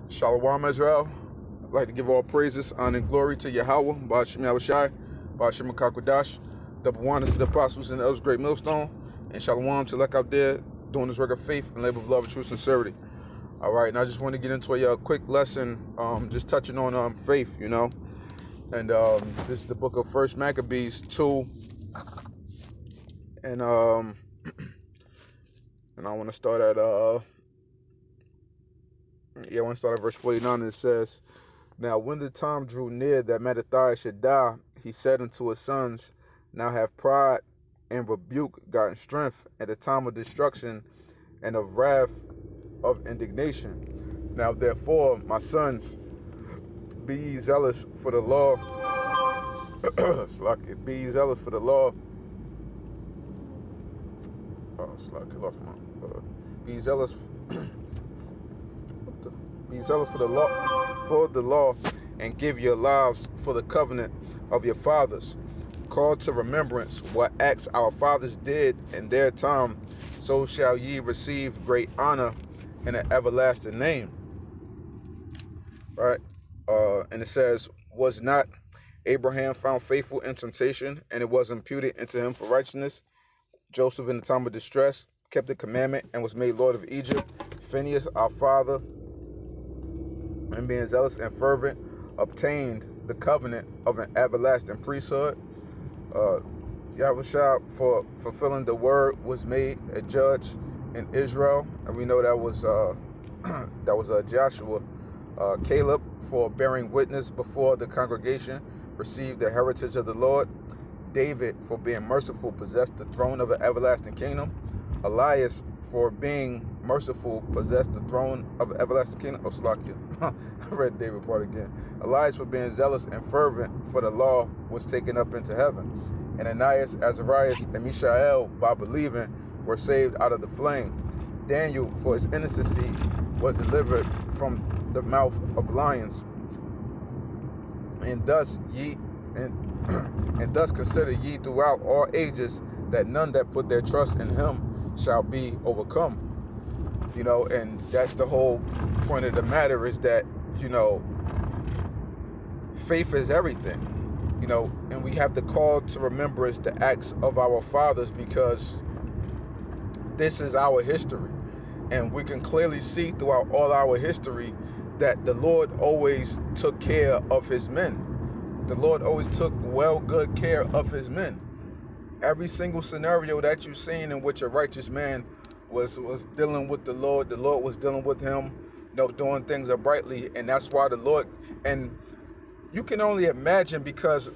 Shalom Israel. I'd like to give all praises, honor, and glory to Yahweh, Ba'ashem Yahushai, Ba'ashem Kakwadash, double honors to the apostles and the elders, great millstone, and shalom to Lek out there doing this work of faith and labor of love and true sincerity. All right, and I just want to get into a quick lesson, just touching on faith, and this is the book of First Maccabees 2, and and I want to start at verse 49, and it says, "Now when the time drew near that Mattathias should die, he said unto his sons, Now have pride and rebuke gotten strength at the time of destruction and of wrath of indignation. Now therefore, my sons, be ye zealous for the law." Be ye zealous for the law. Be zealous. Be zealous for the law, and give your lives for the covenant of your fathers. Call to remembrance what acts our fathers did in their time, so shall ye receive great honor and an everlasting name. Right? And it says, "Was not Abraham found faithful in temptation, and it was imputed unto him for righteousness? Joseph in the time of distress kept the commandment and was made Lord of Egypt. Phineas, our father, and being zealous and fervent, obtained the covenant of an everlasting priesthood. Yahushua, for fulfilling the word, was made a judge in Israel," and we know that was Joshua. "Caleb, for bearing witness before the congregation, received the heritage of the Lord. David, for being merciful, possessed the throne of an everlasting kingdom. Elias, for being merciful, possessed the throne of an everlasting kingdom." Oh, Salakia. I read David part again. "Elias, for being zealous and fervent for the law, was taken up into heaven. And Ananias, Azarias, and Mishael, by believing, were saved out of the flame. Daniel, for his innocency, was delivered from the mouth of lions. And thus and thus consider ye throughout all ages that none that put their trust in him shall be overcome." And that's the whole point of the matter, is that, faith is everything, and we have to call to remembrance the acts of our fathers, because this is our history. And we can clearly see throughout all our history that the Lord always took care of his men. The Lord always took good care of his men. Every single scenario that you've seen in which a righteous man was dealing with the Lord was dealing with him, doing things uprightly. And that's why the Lord, and you can only imagine, because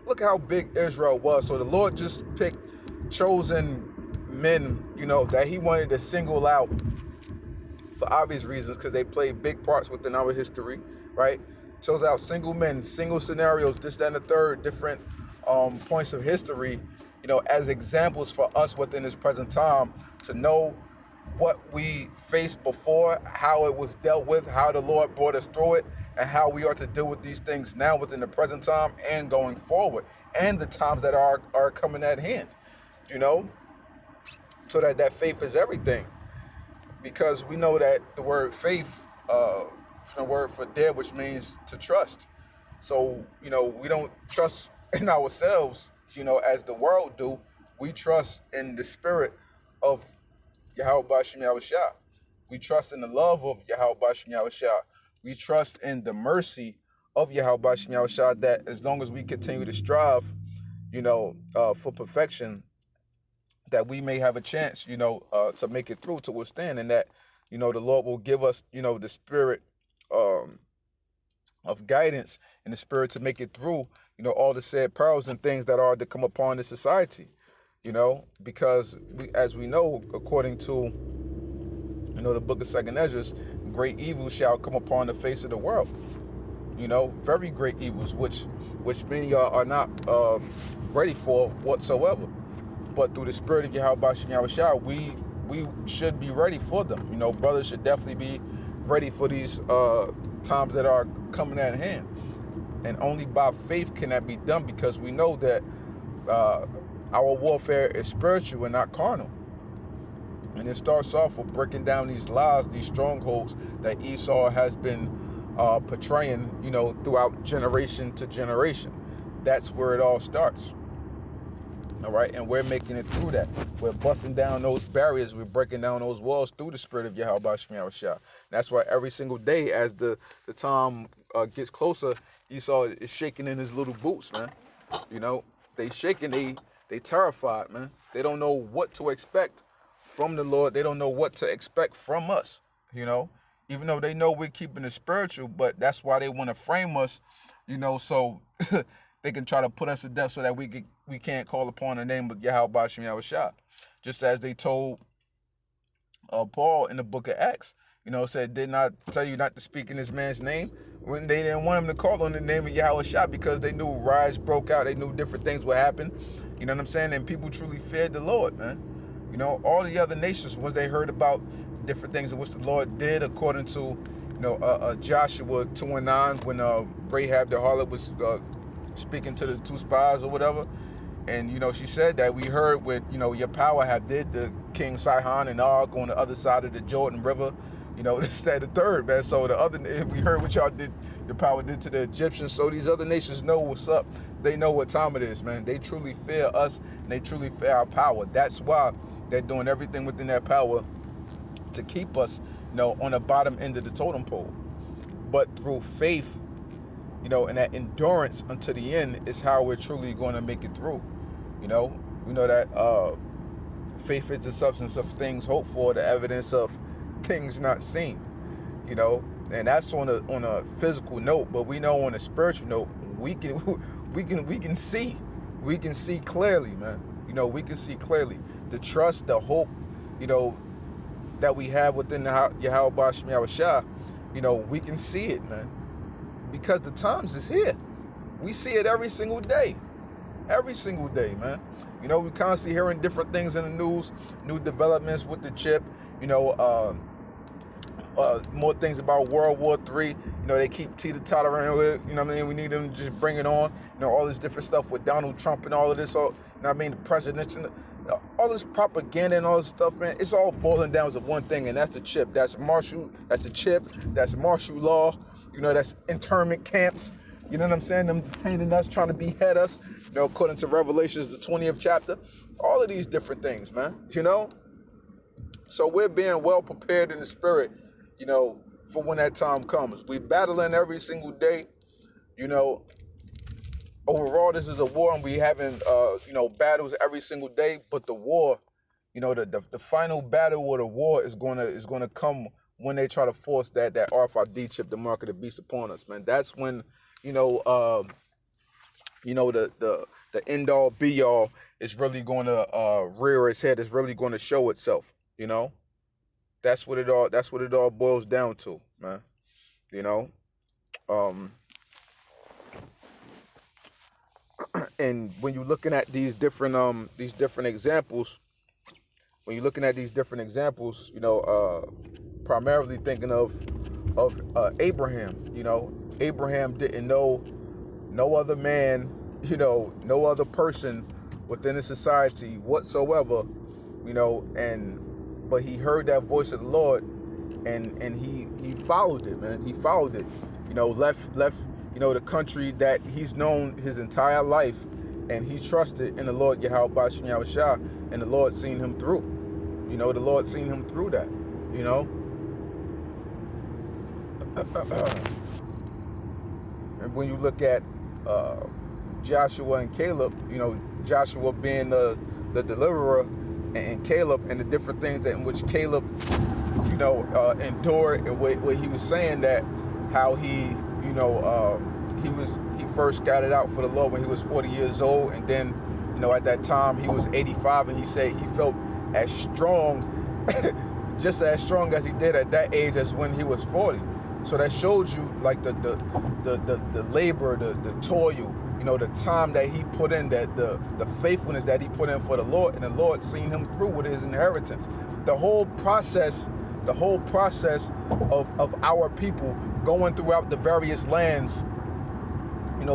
look how big Israel was. So the Lord just picked chosen men, that he wanted to single out for obvious reasons, because they played big parts within our history, right? Chose out single men, single scenarios, this, that, and the third, different points of history, as examples for us within this present time, to know what we faced before, how it was dealt with, how the Lord brought us through it, and how we are to deal with these things now within the present time and going forward, and the times that are coming at hand, so that faith is everything. Because we know that the word faith, from the word for dead, which means to trust. So, we don't trust in ourselves, as the world do. We trust in the spirit of Yahweh Ba'ashem Yahushua. We trust in the love of Yahweh Ba'ashem Yahushua. We trust in the mercy of Yahweh Ba'ashem Yahushua, that as long as we continue to strive, for perfection, that we may have a chance, to make it through, to withstand, and that, the Lord will give us, the spirit of guidance and the spirit to make it through, all the said perils and things that are to come upon this society, because as we know, according to, the book of Second Ezra, great evil shall come upon the face of the world, very great evils, which many are not ready for whatsoever. But through the spirit of Yahweh Ba'ashem Yahushua, we should be ready for them. Brothers should definitely be ready for these times that are coming at hand. And only by faith can that be done, because we know that our warfare is spiritual and not carnal. And it starts off with breaking down these lies, these strongholds that Esau has been portraying, throughout generation to generation. That's where it all starts. All right, and we're making it through that. We're busting down those barriers. We're breaking down those walls through the spirit of Yahweh Shem Yahushua. That's why every single day, as the time gets closer, Esau is shaking in his little boots, man. They shaking. They terrified, man. They don't know what to expect from the Lord. They don't know what to expect from us. Even though they know we're keeping it spiritual, but that's why they want to frame us, so they can try to put us to death so that we can't call upon the name of Yahweh Shem Yahushua. Just as they told Paul in the book of Acts, said, did not tell you not to speak in this man's name, when they didn't want him to call on the name of Yahushua because they knew riots broke out. They knew different things would happen. You know what I'm saying? And people truly feared the Lord, man. All the other nations, once they heard about different things in which the Lord did, according to, Joshua 2:9, when Rahab the harlot was speaking to the two spies or whatever, and she said that we heard with your power have did the King Sihon and Og on the other side of the Jordan River, this, that, the third, man. So we heard what y'all did, your power did to the Egyptians. So these other nations know what's up. They know what time it is, man. They truly fear us, and they truly fear our power. That's why they're doing everything within their power to keep us, on the bottom end of the totem pole. But through faith, and that endurance unto the end is how we're truly going to make it through. We know that faith is the substance of things hoped for, the evidence of things not seen. And that's on a physical note, but we know on a spiritual note, we can see clearly, man. We can see clearly the trust, the hope, that we have within the Yahweh Shem Yahushua. We can see it, man, because the times is here. We see it every single day, man. We constantly hearing different things in the news, new developments with the chip, more things about World War III. They keep teeter-tottering with it. We need them to just bring it on. All this different stuff with Donald Trump and all of this. The president, all this propaganda and all this stuff, man. It's all boiling down to one thing, and that's the chip. That's the chip. That's martial law. That's internment camps. You know what I'm saying? Them detaining us, trying to behead us. According to Revelations, the 20th chapter. All of these different things, man. So we're being well prepared in the spirit, for when that time comes. We're battling every single day. Overall, this is a war, and we having, battles every single day. But the war, the final battle of the war is gonna come when they try to force that RFID chip, the mark of the beast, upon us, man. That's when, the end all be all is really going to rear its head. It's really going to show itself. That's what it all boils down to, man. And when you're looking at these different examples, primarily thinking of Abraham. Abraham didn't know no other man, no other person within the society whatsoever, but he heard that voice of the Lord, and he followed it, man. He followed it, left the country that he's known his entire life, and he trusted in the Lord Yahweh Shem Yahushua, and the Lord seen him through. The Lord seen him through that. And when you look at Joshua and Caleb, Joshua being the deliverer, and Caleb and the different things in which Caleb, endured, and what he was saying, that how he first scouted out for the Lord when he was 40 years old, and then, at that time he was 85, and he said he felt as strong, just as strong as he did at that age as when he was 40. So that shows you like the labor, the toil, the time that he put in, that the faithfulness that he put in for the Lord, and the Lord seen him through with his inheritance. The whole process of our people going throughout the various lands,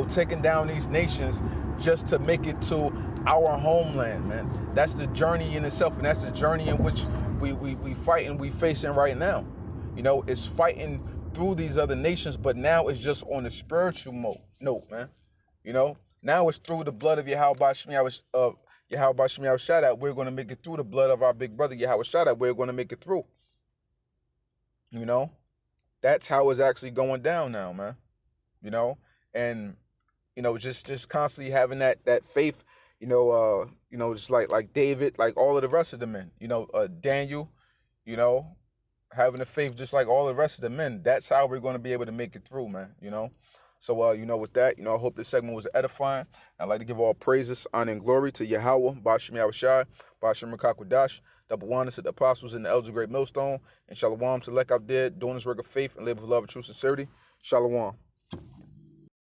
taking down these nations just to make it to our homeland, man. That's the journey in itself, and that's the journey in which we fighting, we facing right now. You know, it's fighting through these other nations, but now it's just on the spiritual note, man. You know, now it's through the blood of Yahweh Shemiah, Yahweh Shemiah Shaddai. We're going to make it through the blood of our big brother Yahweh Shaddai. We're going to make it through. You know, that's how it's actually going down now, man. You know, and just constantly having that faith. Just like David, like all of the rest of the men. Daniel. You know, having the faith just like all the rest of the men. That's how we're going to be able to make it through, man. So, with that, I hope this segment was edifying. I'd like to give all praises, honor, and glory to Yahweh, Bashem Yahushai, Bashem Rakakwadash, double honors to the apostles and the elders of Great Millstone, and Shalom to Lek out there doing this work of faith and live with love and true sincerity. Shalom.